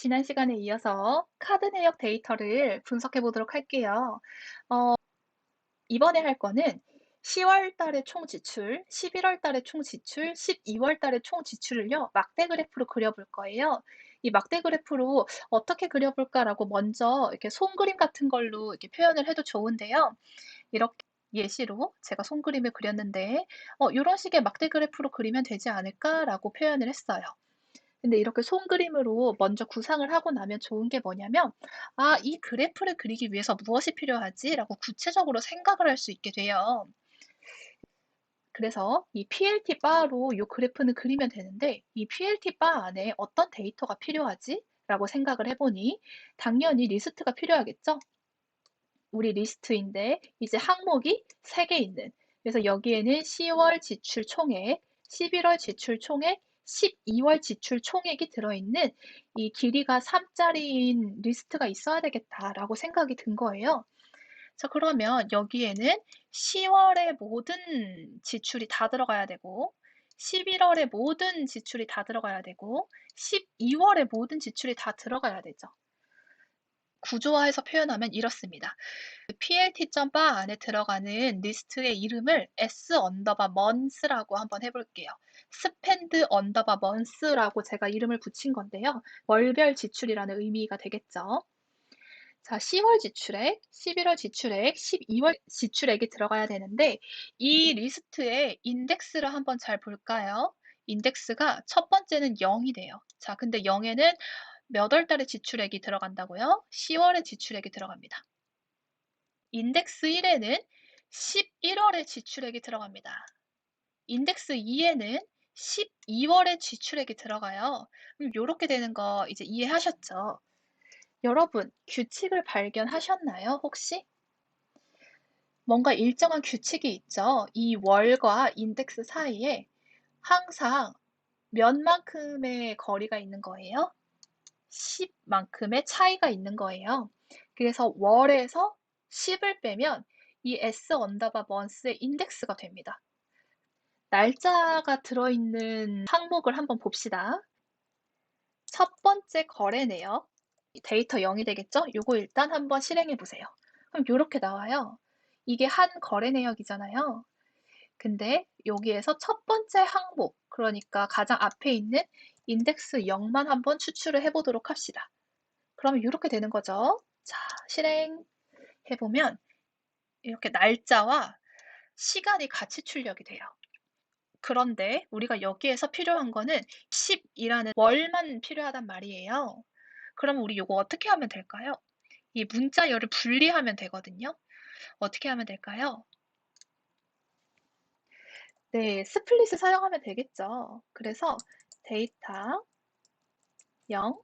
지난 시간에 이어서 카드 내역 데이터를 분석해 보도록 할게요. 이번에 할 거는 10월 달의 총 지출, 11월 달의 총 지출, 12월 달의 총 지출을요, 막대 그래프로 그려볼 거예요. 이 막대 그래프로 어떻게 그려볼까라고 먼저 이렇게 손그림 같은 걸로 이렇게 표현을 해도 좋은데요. 이렇게 예시로 제가 손그림을 그렸는데, 이런 식의 막대 그래프로 그리면 되지 않을까라고 표현을 했어요. 근데 이렇게 손그림으로 먼저 구상을 하고 나면 좋은 게 뭐냐면 '아 이 그래프를 그리기 위해서 무엇이 필요하지?'라고 구체적으로 생각을 할 수 있게 돼요. 그래서 이 PLT 바로 이 그래프는 그리면 되는데 '이 PLT 바 안에 어떤 데이터가 필요하지?'라고 생각을 해 보니 당연히 리스트가 필요하겠죠? 우리 리스트인데 이제 항목이 3개 있는, 그래서 여기에는 10월 지출 총액, 11월 지출 총액, 12월 지출 총액이 들어있는 이 길이가 3 짜리인 리스트가 있어야 되겠다라고 생각이 든 거예요. 자, 그러면 여기에는 10월의 모든 지출이 다 들어가야 되고, 11월의 모든 지출이 다 들어가야 되고, 12월의 모든 지출이 다 들어가야 되죠. 구조화해서 표현하면 이렇습니다. plt.bar 안에 들어가는 리스트의 이름을 s_months라고 한번 해볼게요. spend months라고 제가 이름을 붙인 건데요. 월별 지출이라는 의미가 되겠죠. 자, 10월 지출액, 11월 지출액, 12월 지출액이 들어가야 되는데 이 리스트의 인덱스를 한번 잘 볼까요? 인덱스가 첫 번째는 0이 돼요. 자, 근데 0에는 몇 월 달에 지출액이 들어간다고요? 10월에 지출액이 들어갑니다. 인덱스 1에는 11월에 지출액이 들어갑니다. 인덱스 2에는 12월에 지출액이 들어가요. 그럼 요렇게 되는 거 이제 이해하셨죠? 여러분, 규칙을 발견하셨나요, 혹시? 뭔가 일정한 규칙이 있죠. 이 월과 인덱스 사이에 항상 몇만큼의 거리가 있는 거예요? 10만큼의 차이가 있는 거예요. 그래서 월에서 10을 빼면 이 s_months의 인덱스가 됩니다. 날짜가 들어있는 항목을 한번 봅시다. 첫 번째 거래 내역, 데이터 0이 되겠죠? 요거 일단 한번 실행해 보세요. 그럼 요렇게 나와요. 이게 한 거래 내역이잖아요. 근데 여기에서 첫 번째 항목, 그러니까 가장 앞에 있는 인덱스 0만 한번 추출을 해보도록 합시다. 그러면 이렇게 되는 거죠. 자, 실행해 보면 이렇게 날짜와 시간이 같이 출력이 돼요. 그런데 우리가 여기에서 필요한 거는 10이라는 월만 필요하단 말이에요. 그러면 우리 이거 어떻게 하면 될까요? 이 문자열을 분리하면 되거든요. 어떻게 하면 될까요? 네, 스플릿을 사용하면 되겠죠. 그래서 데이터 0,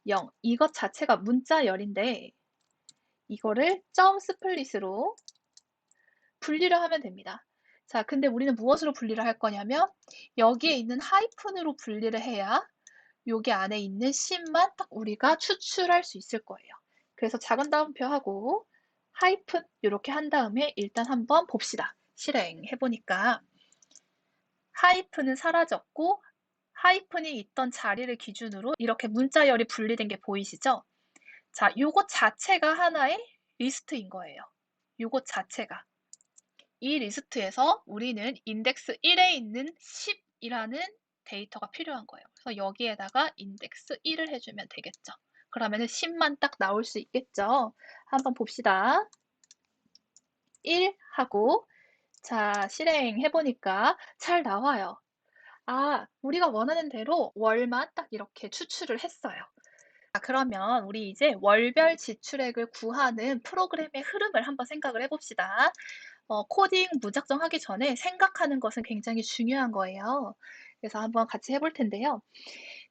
0 이것 자체가 문자열인데 이거를 점 스플릿으로 분리를 하면 됩니다. 자, 근데 우리는 무엇으로 분리를 할 거냐면 여기에 있는 하이픈으로 분리를 해야 여기 안에 있는 씬만 딱 우리가 추출할 수 있을 거예요. 그래서 작은 따옴표 하고 하이픈 이렇게 한 다음에 일단 한번 봅시다. 실행해 보니까 하이픈은 사라졌고 하이픈이 있던 자리를 기준으로 이렇게 문자열이 분리된 게 보이시죠? 자, 요것 자체가 하나의 리스트인 거예요. 요것 자체가. 이 리스트에서 우리는 인덱스 1에 있는 10이라는 데이터가 필요한 거예요. 그래서 여기에다가 인덱스 1을 해주면 되겠죠. 그러면은 10만 딱 나올 수 있겠죠. 한번 봅시다. 1 하고 자, 실행해 보니까 잘 나와요. 아, 우리가 원하는 대로 월만 딱 이렇게 추출을 했어요. 자, 그러면 우리 이제 월별 지출액을 구하는 프로그램의 흐름을 한번 생각을 해봅시다. 코딩 무작정 하기 전에 생각하는 것은 굉장히 중요한 거예요. 그래서 한번 같이 해볼 텐데요.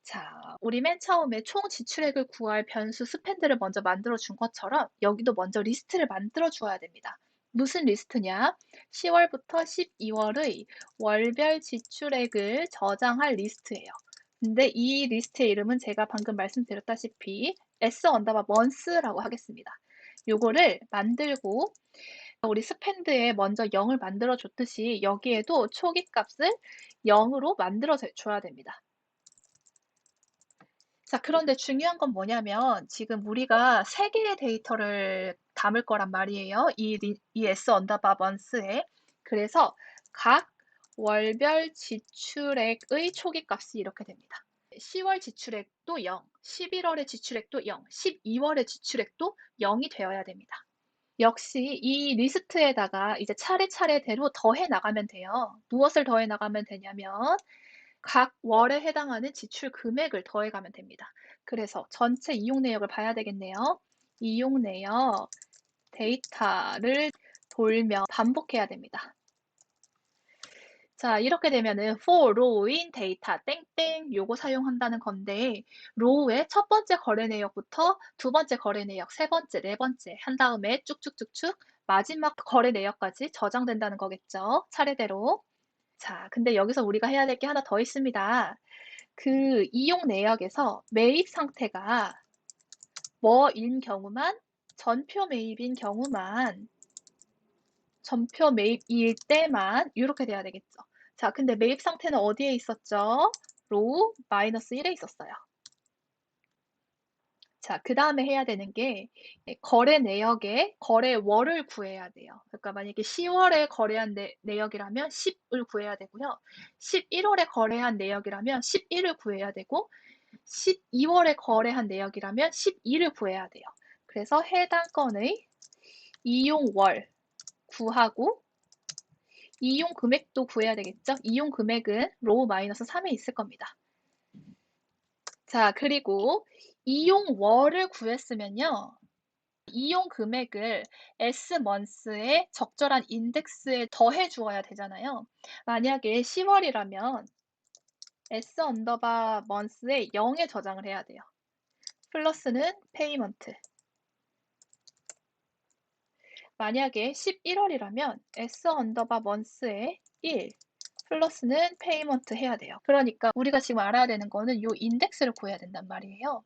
자, 우리 맨 처음에 총 지출액을 구할 변수 스펜드를 먼저 만들어 준 것처럼 여기도 먼저 리스트를 만들어 주어야 됩니다. 무슨 리스트냐? 10월부터 12월의 월별 지출액을 저장할 리스트예요. 근데 이 리스트의 이름은 제가 방금 말씀드렸다시피 s_months라고 하겠습니다. 요거를 만들고 우리 스펜드에 먼저 0을 만들어 줬듯이 여기에도 초기 값을 0으로 만들어 줘야 됩니다. 자, 그런데 중요한 건 뭐냐면 지금 우리가 세 개의 데이터를 담을 거란 말이에요. 이 S 언더바 month에. 그래서 각 월별 지출액의 초기값이 이렇게 됩니다. 10월 지출액도 0, 11월의 지출액도 0, 12월의 지출액도 0이 되어야 됩니다. 역시 이 리스트에다가 이제 차례차례대로 더해 나가면 돼요. 무엇을 더해 나가면 되냐면 각 월에 해당하는 지출 금액을 더해가면 됩니다. 그래서 전체 이용 내역을 봐야 되겠네요. 이용 내역 데이터를 돌며 반복해야 됩니다. 자, 이렇게 되면은 for row in data 땡땡 요거 사용한다는 건데 row의 첫 번째 거래 내역부터 두 번째 거래 내역, 세 번째, 네 번째 한 다음에 쭉쭉쭉쭉 마지막 거래 내역까지 저장된다는 거겠죠. 차례대로. 자, 근데 여기서 우리가 해야 될 게 하나 더 있습니다. 그 이용 내역에서 매입 상태가 뭐인 경우만, 전표 매입인 경우만, 전표 매입일 때만 이렇게 돼야 되겠죠. 자, 근데 매입 상태는 어디에 있었죠? 로우 -1에 있었어요. 자, 그 다음에 해야 되는 게 거래 내역의 거래월을 구해야 돼요. 그러니까 만약에 10월에 거래한 내역이라면 10을 구해야 되고요. 11월에 거래한 내역이라면 11을 구해야 되고 12월에 거래한 내역이라면 12를 구해야 돼요. 그래서 해당 건의 이용월 구하고 이용 금액도 구해야 되겠죠? 이용 금액은 로우 -3에 있을 겁니다. 자, 그리고 이용월을 구했으면요. 이용 금액을 Smonth의 적절한 인덱스에 더해 주어야 되잖아요. 만약에 10월이라면 S 언더바 month에 0에 저장을 해야 돼요. 플러스는 페이먼트. 만약에 11월이라면 S 언더바 month에 1 플러스는 페이먼트 해야 돼요. 그러니까 우리가 지금 알아야 되는 거는 이 인덱스를 구해야 된단 말이에요.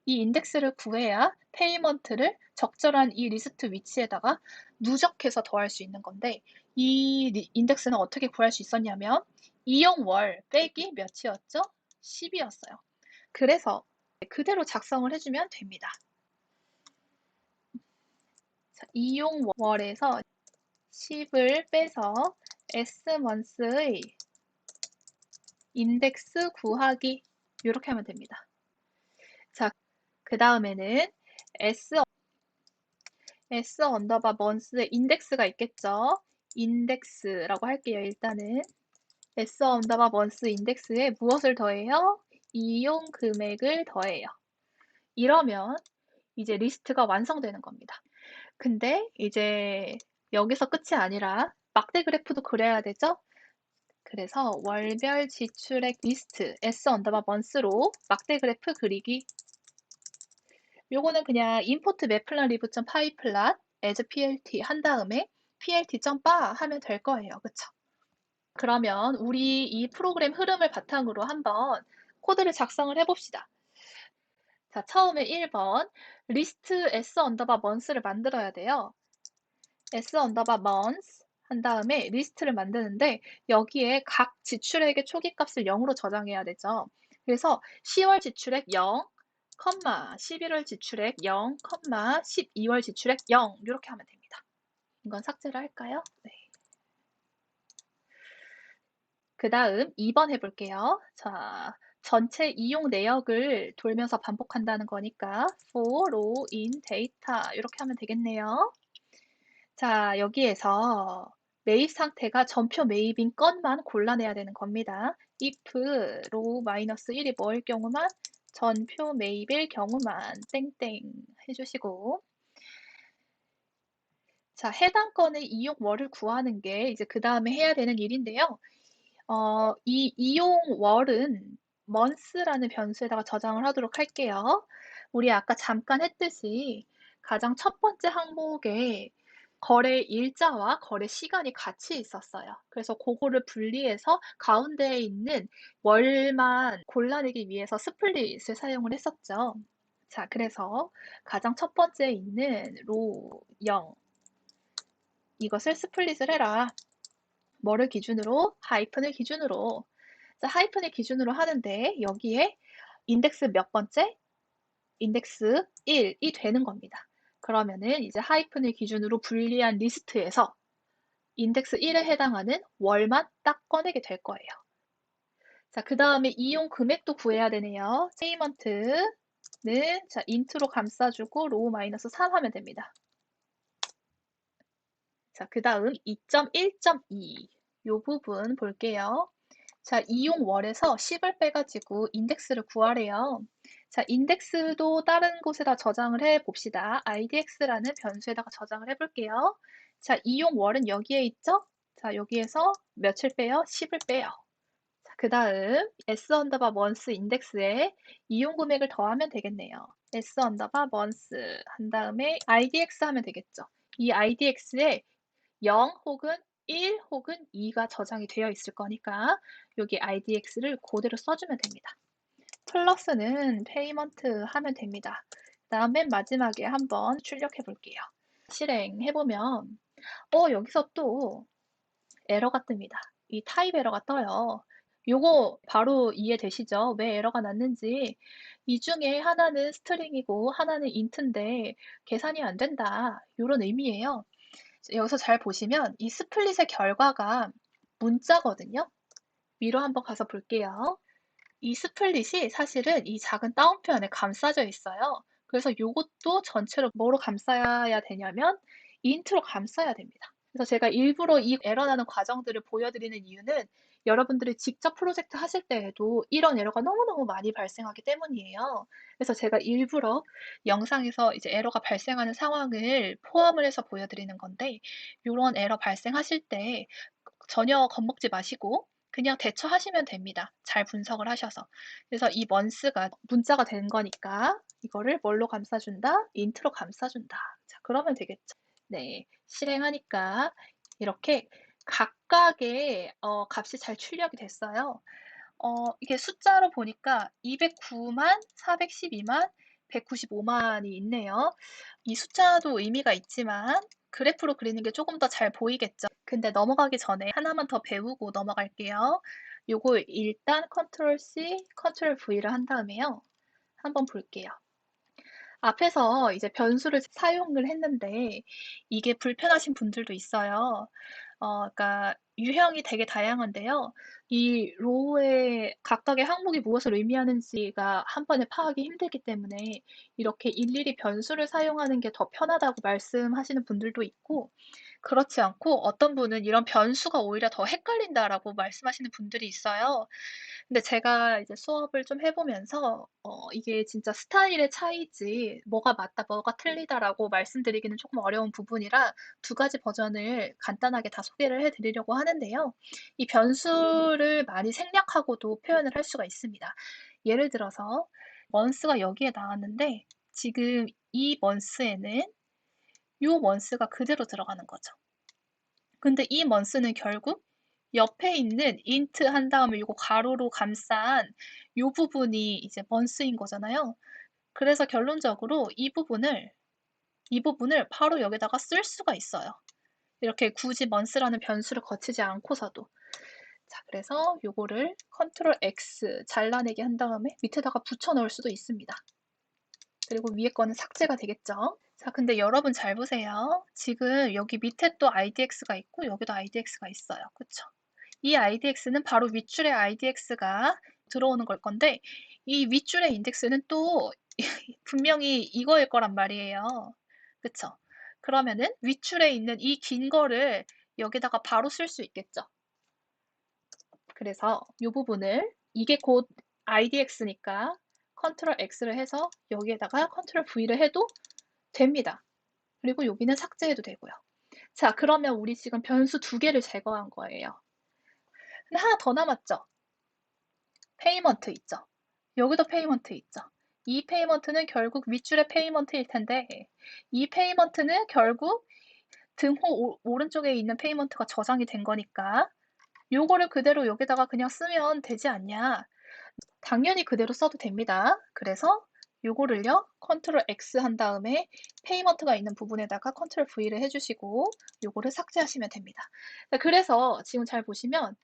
이 인덱스를 구해야 페이먼트를 적절한 이 리스트 위치에다가 누적해서 더할 수 있는 건데 이 인덱스는 어떻게 구할 수 있었냐면 이용월 빼기 몇이었죠? 10이었어요. 그래서 그대로 작성을 해주면 됩니다. 자, 이용월에서 10을 빼서 Smonth의 인덱스 구하기 이렇게 하면 됩니다. 자, 그 다음에는 S 언더바 month의 인덱스가 있겠죠. 인덱스라고 할게요. 일단은 S 언더바 month 인덱스에 무엇을 더해요? 이용 금액을 더해요. 이러면 이제 리스트가 완성되는 겁니다. 근데 이제 여기서 끝이 아니라 막대 그래프도 그려야 되죠? 그래서 월별 지출액 리스트 S 언더바 month로 막대 그래프 그리기. 요거는 그냥 import maplan live.pyplot as plt 한 다음에 plt.bar 하면 될 거예요. 그쵸? 그러면 우리 이 프로그램 흐름을 바탕으로 한번 코드를 작성을 해봅시다. 자, 처음에 1번 리스트 s 언더바 month를 만들어야 돼요. s 언더바 month 한 다음에 리스트를 만드는데 여기에 각 지출액의 초기값을 0으로 저장해야 되죠. 그래서 10월 지출액 0, 11월 지출액 0, 12월 지출액 0 이렇게 하면 됩니다. 이건 삭제를 할까요? 네. 그 다음 2번 해볼게요. 자, 전체 이용 내역을 돌면서 반복한다는 거니까 for row in data 이렇게 하면 되겠네요. 자, 여기에서 매입 상태가 전표 매입인 건만 골라내야 되는 겁니다. if row -1이 뭐일 경우만 전표 매입일 경우만 땡땡 해주시고 자, 해당 건의 이용월을 구하는 게 이제 그 다음에 해야 되는 일인데요. 이 이용월은 month라는 변수에다가 저장을 하도록 할게요. 우리 아까 잠깐 했듯이 가장 첫 번째 항목에 거래 일자와 거래 시간이 같이 있었어요. 그래서 그거를 분리해서 가운데에 있는 월만 골라내기 위해서 스플릿을 사용을 했었죠. 자, 그래서 가장 첫 번째에 있는 로 0 이것을 스플릿을 해라. 뭐를 기준으로? 하이픈을 기준으로. 자, 하이픈을 기준으로 하는데 여기에 인덱스 몇 번째? 인덱스 1이 되는 겁니다. 그러면은 이제 하이픈을 기준으로 분리한 리스트에서 인덱스 1에 해당하는 월만 딱 꺼내게 될 거예요. 자, 그 다음에 이용 금액도 구해야 되네요. 페이먼트는 자, 인트로 감싸주고 로우 마이너스 3 하면 됩니다. 자, 그 다음 2.1.2 요 부분 볼게요. 자, 이용월에서 10을 빼가지고 인덱스를 구하래요. 자, 인덱스도 다른 곳에다 저장을 해 봅시다. idx라는 변수에다가 저장을 해 볼게요. 자, 이용월은 여기에 있죠? 자, 여기에서 며칠 빼요? 10을 빼요. 자, 그 다음 s 언더바 month 인덱스에 이용 금액을 더하면 되겠네요. s 언더바 month 한 다음에 idx 하면 되겠죠. 이 idx에 0 혹은 1 혹은 2가 저장이 되어 있을 거니까 여기 idx를 그대로 써주면 됩니다. 플러스는 페이먼트 하면 됩니다. 그다음 맨 마지막에 한번 출력해 볼게요. 실행해보면 여기서 또 에러가 뜹니다. 이 타입 에러가 떠요. 요거 바로 이해되시죠? 왜 에러가 났는지. 이 중에 하나는 스트링이고 하나는 인트인데 계산이 안 된다. 요런 의미예요. 여기서 잘 보시면 이 스플릿의 결과가 문자거든요. 위로 한번 가서 볼게요. 이 스플릿이 사실은 이 작은 따옴표 안에 감싸져 있어요. 그래서 이것도 전체로 뭐로 감싸야 되냐면 인트로 감싸야 됩니다. 그래서 제가 일부러 이 에러 나는 과정들을 보여드리는 이유는 여러분들이 직접 프로젝트 하실 때에도 이런 에러가 너무너무 많이 발생하기 때문이에요. 그래서 제가 일부러 영상에서 이제 에러가 발생하는 상황을 포함을 해서 보여드리는 건데 이런 에러 발생하실 때 전혀 겁먹지 마시고 그냥 대처하시면 됩니다. 잘 분석을 하셔서. 그래서 이 month가 문자가 된 거니까 이거를 뭘로 감싸준다? int로 감싸준다. 자, 그러면 되겠죠. 네, 실행하니까 이렇게 각각의 값이 잘 출력이 됐어요. 이게 숫자로 보니까 209만, 412만, 195만이 있네요. 이 숫자도 의미가 있지만 그래프로 그리는 게 조금 더 잘 보이겠죠. 근데 넘어가기 전에 하나만 더 배우고 넘어갈게요. 요거 일단 컨트롤 C, 컨트롤 V를 한 다음에요. 한번 볼게요. 앞에서 이제 변수를 사용을 했는데 이게 불편하신 분들도 있어요. 그러니까 유형이 되게 다양한데요. 이 로우의 각각의 항목이 무엇을 의미하는지가 한 번에 파악이 힘들기 때문에 이렇게 일일이 변수를 사용하는 게 더 편하다고 말씀하시는 분들도 있고 그렇지 않고 어떤 분은 이런 변수가 오히려 더 헷갈린다라고 말씀하시는 분들이 있어요. 근데 제가 이제 수업을 좀 해보면서 이게 진짜 스타일의 차이지 뭐가 맞다, 뭐가 틀리다라고 말씀드리기는 조금 어려운 부분이라 두 가지 버전을 간단하게 다 소개를 해드리려고 하는데요. 이 변수를 많이 생략하고도 표현을 할 수가 있습니다. 예를 들어서 month가 여기에 나왔는데 지금 이 month에는 요 month가 그대로 들어가는 거죠. 근데 이 month는 결국 옆에 있는 int 한 다음에 요거 가로로 감싼 요 부분이 이제 month인 거잖아요. 그래서 결론적으로 이 부분을 바로 여기다가 쓸 수가 있어요. 이렇게 굳이 month라는 변수를 거치지 않고서도. 자, 그래서 요거를 컨트롤 X 잘라내기 한 다음에 밑에다가 붙여 넣을 수도 있습니다. 그리고 위에 거는 삭제가 되겠죠. 자, 근데 여러분 잘 보세요. 지금 여기 밑에 또 IDX가 있고 여기도 IDX가 있어요. 그쵸? 이 IDX는 바로 윗줄에 IDX가 들어오는 걸 건데 이 윗줄의 인덱스는 또 분명히 이거일 거란 말이에요. 그쵸? 그러면은 윗줄에 있는 이 긴 거를 여기다가 바로 쓸 수 있겠죠. 그래서 이 부분을 이게 곧 IDX니까 컨트롤 X를 해서 여기에다가 컨트롤 V를 해도 됩니다. 그리고 여기는 삭제해도 되고요. 자, 그러면 우리 지금 변수 두 개를 제거한 거예요. 근데 하나 더 남았죠? 페이먼트 있죠? 여기도 페이먼트 있죠? 이 페이먼트는 결국 윗줄의 페이먼트일 텐데 이 페이먼트는 결국 등호 오른쪽에 있는 페이먼트가 저장이 된 거니까 요거를 그대로 여기다가 그냥 쓰면 되지 않냐. 당연히 그대로 써도 됩니다. 그래서 요거를요 컨트롤 X 한 다음에 페이먼트가 있는 부분에다가 컨트롤 V를 해주시고 요거를 삭제하시면 됩니다. 그래서 지금 잘 보시면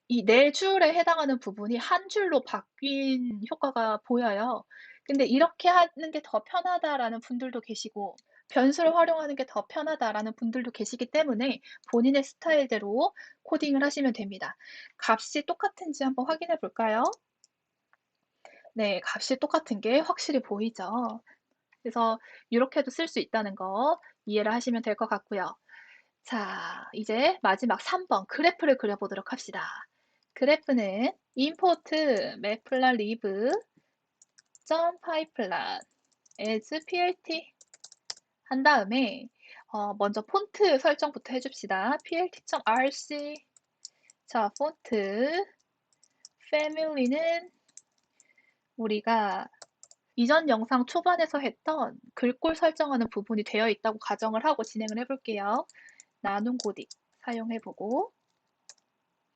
이 네 줄에 해당하는 부분이 한 줄로 바뀐 효과가 보여요. 근데 '이렇게 하는 게 더 편하다.'라는 분들도 계시고 '변수를 활용하는 게 더 편하다.'라는 분들도 계시기 때문에 본인의 스타일대로 코딩을 하시면 됩니다. 값이 똑같은지 한번 확인해 볼까요? 네, 값이 똑같은 게 확실히 보이죠. 그래서 요렇게도 쓸 수 있다는 거 이해를 하시면 될 것 같고요. 자, 이제 마지막 3번 그래프를 그려보도록 합시다. 그래프는 import matplotlib pipeline as plt 한 다음에 먼저 폰트 설정부터 해줍시다. plt.rc. 자, 폰트 family는 우리가 이전 영상 초반에서 했던 글꼴 설정하는 부분이 되어 있다고 가정을 하고 진행을 해볼게요. 나눔 코딩 사용해보고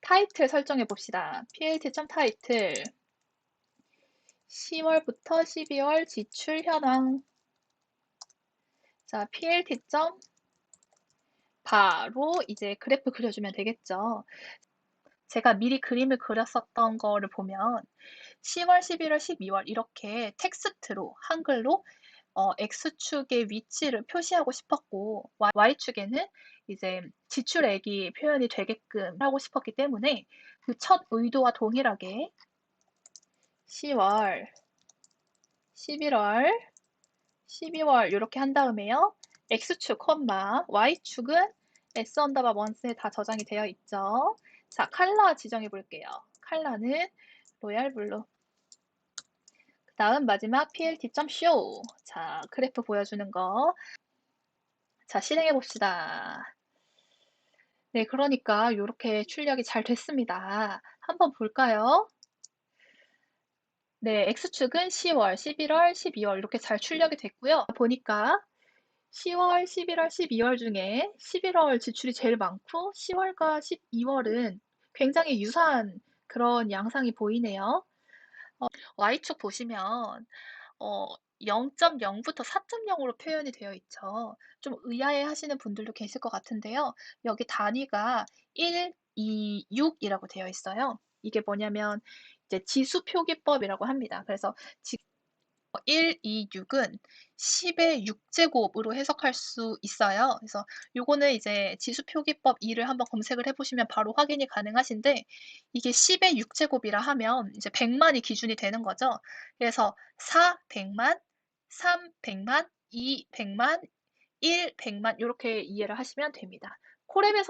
타이틀 설정해 봅시다. plt.title 10월부터 12월 지출 현황. 자, plt. 바로 이제 그래프 그려주면 되겠죠. 제가 미리 그림을 그렸었던 거를 보면 10월, 11월, 12월 이렇게 텍스트로 한글로 X축의 위치를 표시하고 싶었고 Y축에는 이제 지출액이 표현이 되게끔 하고 싶었기 때문에 그 첫 의도와 동일하게 10월, 11월, 12월 이렇게 한 다음에요. X축, Y축은 S 언더바 먼스에 다 저장이 되어 있죠. 자, 컬러 지정해 볼게요. 컬러는 로얄 블루. 그 다음 마지막 plt.show. 자, 그래프 보여주는 거. 자, 실행해 봅시다. 네, 그러니까 이렇게 출력이 잘 됐습니다. 한번 볼까요? 네, X축은 10월, 11월, 12월 이렇게 잘 출력이 됐고요. 보니까 10월, 11월, 12월 중에 11월 지출이 제일 많고 10월과 12월은 굉장히 유사한 그런 양상이 보이네요. Y축 보시면 0.0부터 4.0으로 표현이 되어 있죠. 좀 의아해 하시는 분들도 계실 것 같은데요. 여기 단위가 1, 2, 6이라고 되어 있어요. 이게 뭐냐면 이제 지수 표기법이라고 합니다. 그래서 1, 2, 6은 10의 6제곱으로 해석할 수 있어요. 그래서 요거는 이제 지수 표기법 2를 한번 검색을 해보시면 바로 확인이 가능하신데 이게 10의 6제곱이라 하면 이제 100만이 기준이 되는 거죠. 그래서 4, 100만, 3, 100만, 2, 100만, 1, 100만 이렇게 이해를 하시면 됩니다. 콜앱에서